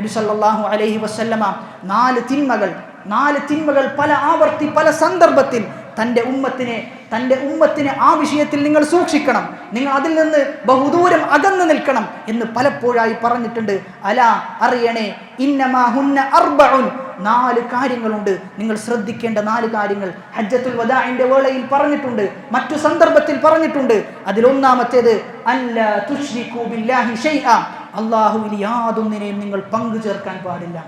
നബി സല്ലല്ലാഹു അലൈഹി വസല്ലമ നാല് തിന്മകൾ പല ആവർത്തി പല സന്ദർഭത്തിൽ തൻ്റെ ഉമ്മത്തിനെ ആ വിഷയത്തിൽ നിങ്ങൾ സൂക്ഷിക്കണം, നിങ്ങൾ അതിൽ നിന്ന് ബഹുദൂരം അകന്നു നിൽക്കണം എന്ന് പലപ്പോഴായി പറഞ്ഞിട്ടുണ്ട്. അലാ അറിയണേ, ഇന്നമാ ഹുന്ന അർബഉൻ, 4 കാര്യങ്ങളുണ്ട്, നിങ്ങൾ ശ്രദ്ധിക്കേണ്ട 4 കാര്യങ്ങൾ ഹജ്ജത്തുൽ വദാഇന്റെ വേളയിൽ പറഞ്ഞിട്ടുണ്ട്, മറ്റു സന്ദർഭത്തിൽ പറഞ്ഞിട്ടുണ്ട്. അതിലൊന്നാമത്തേത് അല്ലാ തുശ്രികൂ ബില്ലാഹി ഷൈഅ, അല്ലാഹുവിൽ യാതൊന്നിനെയും നിങ്ങൾ പങ്കു ചേർക്കാൻ പാടില്ല,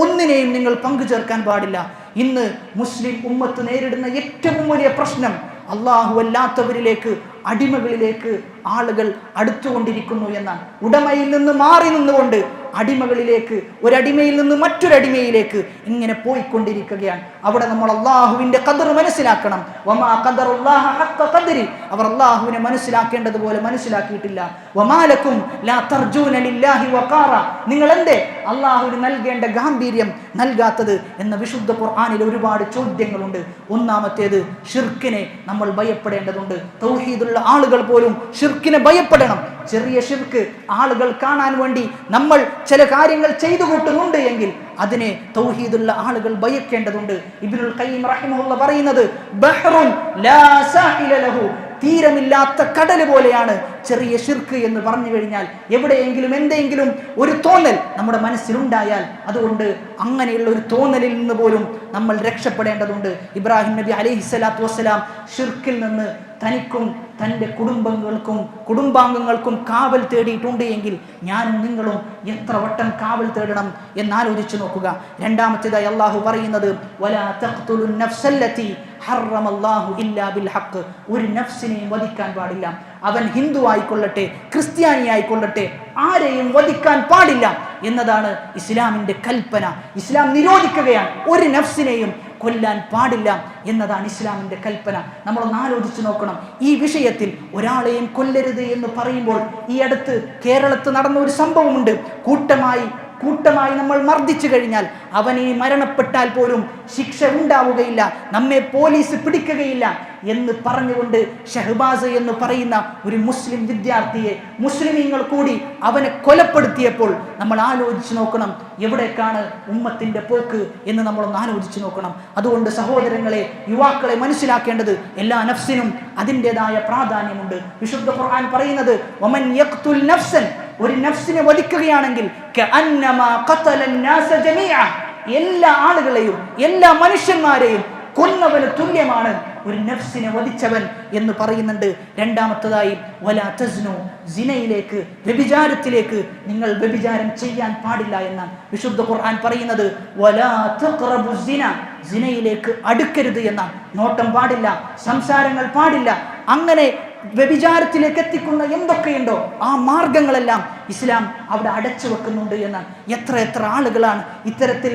ഒന്നിനെയും നിങ്ങൾ പങ്കു ചേർക്കാൻ പാടില്ല. ഇന്ന് മുസ്ലിം ഉമ്മത്ത് നേരിടുന്ന ഏറ്റവും വലിയ പ്രശ്നം അല്ലാഹു അല്ലാത്തവരിലേക്ക്, അടിമകളിലേക്ക് ആളുകൾ അടുത്തുകൊണ്ടിരിക്കുന്നു എന്നാണ്. ഉടമയിൽ നിന്ന് മാറി നിന്നുകൊണ്ട് അടിമകളിലേക്ക്, ഒരടിമയിൽ നിന്ന് മറ്റൊരടിമയിലേക്ക് ഇങ്ങനെ പോയിക്കൊണ്ടിരിക്കുകയാണ്. അവിടെ നമ്മൾ അള്ളാഹുവിന്റെ ഖദർ മനസ്സിലാക്കണം. വമാ ഖദറുല്ലാഹ ഹഖ്ക ഖദ്രി, അവർ അള്ളാഹുവിനെ മനസ്സിലാക്കേണ്ടതുപോലെ മനസ്സിലാക്കിയിട്ടില്ല. വമാലക്കും ലാ തർജൂന ലില്ലാഹി വഖാറ, നിങ്ങൾ എന്തേ അള്ളാഹുവിന് നൽകേണ്ട ഗാംഭീര്യം നൽകാത്തത് എന്ന വിശുദ്ധ ഖുർആനിൽ ഒരുപാട് ചോദ്യങ്ങളുണ്ട്. ഒന്നാമത്തേത് ഷിർക്കിനെ നമ്മൾ ഭയപ്പെടേണ്ടതുണ്ട്. തൗഹീദുള്ള ആളുകൾ പോലും ഷിർക്കിനെ ഭയപ്പെടണം. ചെറിയ ഷിർക്ക് ആളുകൾ കാണാൻ വേണ്ടി നമ്മൾ ചില കാര്യങ്ങൾ ചെയ്തു കൂട്ടുന്നുണ്ട് എങ്കിൽ അതിനെ തൗഹീദുള്ള ആളുകൾ ഭയക്കേണ്ടതുണ്ട്. ഇബ്നുൽ ഖയ്യിം റഹിമഹുല്ലാഹ് പറയുന്നത് ബഹ്റുൻ ലാ സാഹില ലഹു, തീരമില്ലാത്ത കടൽ പോലെയാണ് ചെറിയ ഷിർക്ക് എന്ന് പറഞ്ഞു കഴിഞ്ഞാൽ. എവിടെയെങ്കിലും എന്തെങ്കിലും ഒരു തോന്നൽ നമ്മുടെ മനസ്സിലുണ്ടായാൽ അതുകൊണ്ട് അങ്ങനെയുള്ള ഒരു തോന്നലിൽ നിന്ന് പോലും നമ്മൾ രക്ഷപ്പെടേണ്ടതുണ്ട്. ഇബ്രാഹിം നബി അലൈഹിസ്സലാത്തു വസ്സലാം ഷിർക്കിൽ നിന്ന് തനിക്കും തൻ്റെ കുടുംബാംഗങ്ങൾക്കും കാവൽ തേടിയിട്ടുണ്ട് എങ്കിൽ ഞാനും നിങ്ങളും എത്ര വട്ടം കാവൽ തേടണം എന്നാലോചിച്ചു നോക്കുക. രണ്ടാമത്തേതായി അള്ളാഹു പറയുന്നത് വലാ തഖ്തുലുൻ നഫ്സല്ലതി ഹറമല്ലാഹു ഇല്ലാ ബിൽ ഹഖ്, ഒരു നഫ്സിനെയും വധിക്കാൻ പാടില്ല. അവൻ ഹിന്ദു ആയിക്കൊള്ളട്ടെ, ക്രിസ്ത്യാനി ആയിക്കൊള്ളട്ടെ, ആരെയും വധിക്കാൻ പാടില്ല എന്നതാണ് ഇസ്ലാമിന്റെ കൽപ്പന. ഇസ്ലാം നിരോധിക്കുകയാണ്, ഒരു നഫ്സിനെയും കൊല്ലാൻ പാടില്ല എന്നതാണ് ഇസ്ലാമിന്റെ കൽപ്പന. നമ്മളൊന്ന് ആലോചിച്ച് നോക്കണം. ഈ വിഷയത്തിൽ ഒരാളെയും കൊല്ലരുത് എന്ന് പറയുമ്പോൾ ഈ അടുത്ത് കേരളത്തിൽ നടന്ന ഒരു സംഭവമുണ്ട്. കൂട്ടമായി നമ്മൾ മർദ്ദിച്ചു കഴിഞ്ഞാൽ അവനെ മരണപ്പെട്ടാൽ പോലും ശിക്ഷ ഉണ്ടാവുകയില്ല, നമ്മെ പോലീസ് പിടിക്കുകയില്ല എന്ന് പറഞ്ഞുകൊണ്ട് ഷഹബാസ് എന്ന് പറയുന്ന ഒരു മുസ്ലിം വിദ്യാർത്ഥിയെ മുസ്ലിമീങ്ങൾ കൂടി അവനെ കൊലപ്പെടുത്തിയപ്പോൾ നമ്മൾ ആലോചിച്ച് നോക്കണം, എവിടേക്കാണ് ഉമ്മത്തിന്റെ പോക്ക് എന്ന് നമ്മളൊന്ന് ആലോചിച്ച് നോക്കണം. അതുകൊണ്ട് സഹോദരങ്ങളെ, യുവാക്കളെ മനസ്സിലാക്കേണ്ടത് എല്ലാ നഫ്സിനും അതിൻ്റെതായ പ്രാധാന്യമുണ്ട്. വിശുദ്ധ ഖുർആൻ പറയുന്നത് വമൻ യഖ്തുൽ നഫ്സൻ, ഒരു നഫ്സിനെ വധിക്കുകയാണെങ്കിൽ കഅന്നമാ ഖതലൻ നാസ ജമീഅ, എല്ലാ ആളുകളെയും എല്ലാ മനുഷ്യന്മാരെയും കൊന്നവന് തുല്യമാണ് ഒരു നഫ്സിനെ വധിച്ചവൻ എന്ന് പറയുന്നുണ്ട്. രണ്ടാമത്തേതായി വലാ തസ്നു, സിനയിലേക്ക്, വ്യഭിചാരത്തിലേക്ക് നിങ്ങൾ വ്യഭിചാരം ചെയ്യാൻ പാടില്ല എന്നാണ് വിശുദ്ധ ഖുർആൻ പറയുന്നത്. വലാ തഖ്റബു സിന, സിനയിലേക്ക് അടുക്കരുത് എന്നാണ്. നോട്ടം പാടില്ല, സംസാരങ്ങൾ പാടില്ല. അങ്ങനെ വ്യഭിചാരത്തിലേക്ക് എത്തിക്കുന്ന എന്തൊക്കെയുണ്ടോ ആ മാർഗങ്ങളെല്ലാം ഇസ്ലാം അവിടെ അടച്ചു വെക്കുന്നുണ്ട് എന്നാണ്. എത്ര ആളുകളാണ് ഇത്തരത്തിൽ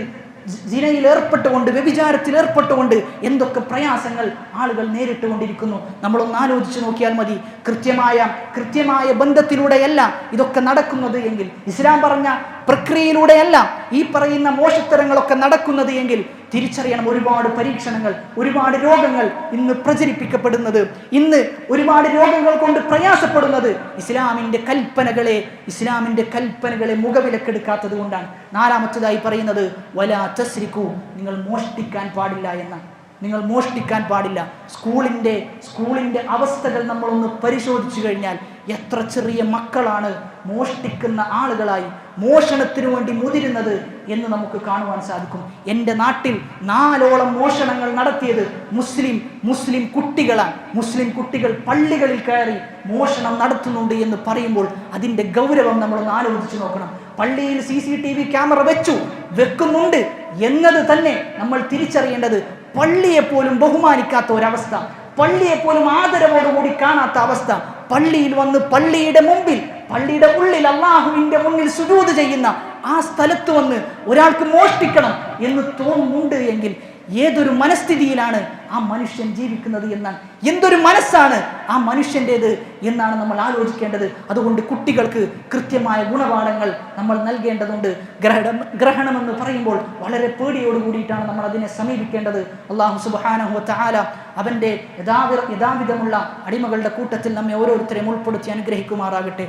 സിനയിൽ ഏർപ്പെട്ടുകൊണ്ട്, വ്യഭിചാരത്തിൽ ഏർപ്പെട്ടുകൊണ്ട് എന്തൊക്കെ പ്രയാസങ്ങൾ ആളുകൾ നേരിട്ടുകൊണ്ടിരിക്കുന്നു. നമ്മളൊന്ന് ആലോചിച്ച് നോക്കിയാൽ മതി. കൃത്യമായ ബന്ധത്തിലൂടെയല്ല ഇതൊക്കെ നടക്കുന്നത് എങ്കിൽ, ഇസ്ലാം പറഞ്ഞ പ്രക്രിയയിലൂടെയല്ല ഈ പറയുന്ന മോശത്തരങ്ങളൊക്കെ നടക്കുന്നത് എങ്കിൽ തിരിച്ചറിയണം, ഒരുപാട് പരീക്ഷണങ്ങൾ, ഒരുപാട് രോഗങ്ങൾ ഇന്ന് പ്രചരിപ്പിക്കപ്പെടുന്നത്, ഇന്ന് ഒരുപാട് രോഗങ്ങൾ കൊണ്ട് പ്രയാസപ്പെടുന്നത് ഇസ്ലാമിന്റെ കൽപ്പനകളെ മുഖവിലക്കെടുക്കാത്തത് കൊണ്ടാണ്. നാലാമത്തേതായി പറയുന്നത് വലാ തസ്രിഖു, നിങ്ങൾ മോഷ്ടിക്കാൻ പാടില്ല എന്നാണ്. നിങ്ങൾ മോഷ്ടിക്കാൻ പാടില്ല. സ്കൂളിൻ്റെ അവസ്ഥകൾ നമ്മളൊന്ന് പരിശോധിച്ചു കഴിഞ്ഞാൽ എത്ര ചെറിയ മക്കളാണ് മോഷ്ടിക്കുന്ന ആളുകളായി മോഷണത്തിനു വേണ്ടി മുതിരുന്നത് എന്ന് നമുക്ക് കാണുവാൻ സാധിക്കും. എൻ്റെ നാട്ടിൽ 4ഓളം മോഷണങ്ങൾ നടത്തിയത് മുസ്ലിം കുട്ടികളാണ്. മുസ്ലിം കുട്ടികൾ പള്ളികളിൽ കയറി മോഷണം നടത്തുന്നുണ്ട് എന്ന് പറയുമ്പോൾ അതിൻ്റെ ഗൗരവം നമ്മളൊന്ന് ആലോചിച്ച് നോക്കണം. പള്ളിയിൽ CCTV ക്യാമറ വെക്കുന്നുണ്ട് എന്നത് തന്നെ നമ്മൾ തിരിച്ചറിയേണ്ടത്. പള്ളിയെപ്പോലും ബഹുമാനിക്കാത്ത ഒരവസ്ഥ, പള്ളിയെപ്പോലും ആദരവോടുകൂടി കാണാത്ത അവസ്ഥ, പള്ളിയിൽ വന്ന് പള്ളിയുടെ ഉള്ളിൽ അള്ളാഹുവിന്റെ മുന്നിൽ സുജൂദ് ചെയ്യുന്ന ആ സ്ഥലത്ത് വന്ന് ഒരാൾക്ക് മോഷ്ടിക്കണം എന്ന് തോന്നുന്നുണ്ട് എങ്കിൽ ഏതൊരു മനസ്ഥിതിയിലാണ് ആ മനുഷ്യൻ ജീവിക്കുന്നത് എന്നാണ്, എന്തൊരു മനസ്സാണ് ആ മനുഷ്യൻ്റേത് എന്നാണ് നമ്മൾ ആലോചിക്കേണ്ടത്. അതുകൊണ്ട് കുട്ടികൾക്ക് കൃത്യമായ ഗുണപാഠങ്ങൾ നമ്മൾ നൽകേണ്ടതുണ്ട്. ഗ്രഹണമെന്ന് പറയുമ്പോൾ വളരെ പേടിയോട് കൂടിയിട്ടാണ് നമ്മൾ അതിനെ സമീപിക്കേണ്ടത്. അല്ലാഹു സുബ്ഹാനഹു വ തആല അവൻ്റെ യഥാവിധമുള്ള അടിമകളുടെ കൂട്ടത്തിൽ നമ്മെ ഓരോരുത്തരെയും ഉൾപ്പെടുത്തി അനുഗ്രഹിക്കുമാറാകട്ടെ.